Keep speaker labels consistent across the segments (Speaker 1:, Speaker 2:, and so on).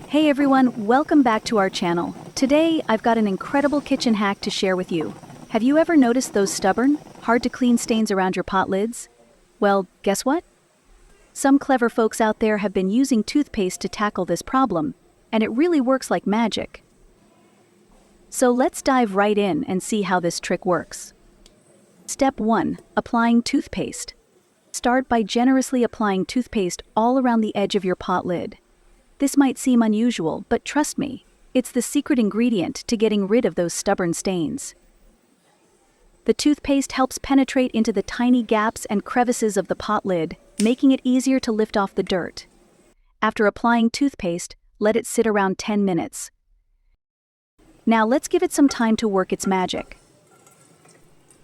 Speaker 1: Hey everyone, welcome back to our channel. Today, I've got an incredible kitchen hack to share with you. Have you ever noticed those stubborn, hard to clean stains around your pot lids? Well, guess what? Some clever folks out there have been using toothpaste to tackle this problem, and it really works like magic. So let's dive right in and see how this trick works. Step 1. Applying toothpaste. Start by generously applying toothpaste all around the edge of your pot lid. This might seem unusual, but trust me, it's the secret ingredient to getting rid of those stubborn stains. The toothpaste helps penetrate into the tiny gaps and crevices of the pot lid, making it easier to lift off the dirt. After applying toothpaste, let it sit around 10 minutes. Now let's give it some time to work its magic.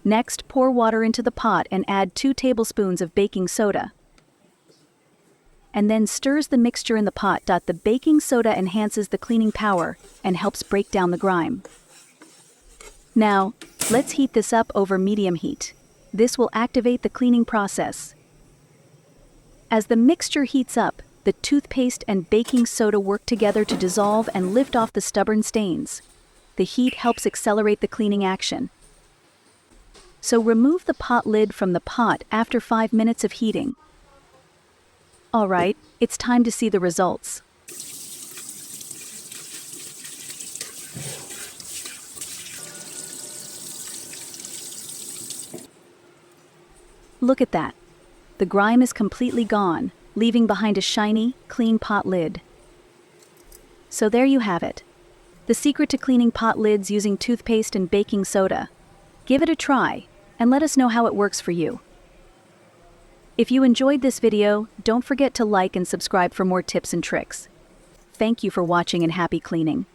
Speaker 1: Next, pour water into the pot and add 2 tablespoons of baking soda. And then stirs the mixture in the pot. The baking soda enhances the cleaning power and helps break down the grime. Now, let's heat this up over medium heat. This will activate the cleaning process. As the mixture heats up, the toothpaste and baking soda work together to dissolve and lift off the stubborn stains. The heat helps accelerate the cleaning action. So remove the pot lid from the pot after 5 minutes of heating. Alright, it's time to see the results. Look at that. The grime is completely gone, leaving behind a shiny, clean pot lid. So there you have it. The secret to cleaning pot lids using toothpaste and baking soda. Give it a try, and let us know how it works for you. If you enjoyed this video, don't forget to like and subscribe for more tips and tricks. Thank you for watching and happy cleaning.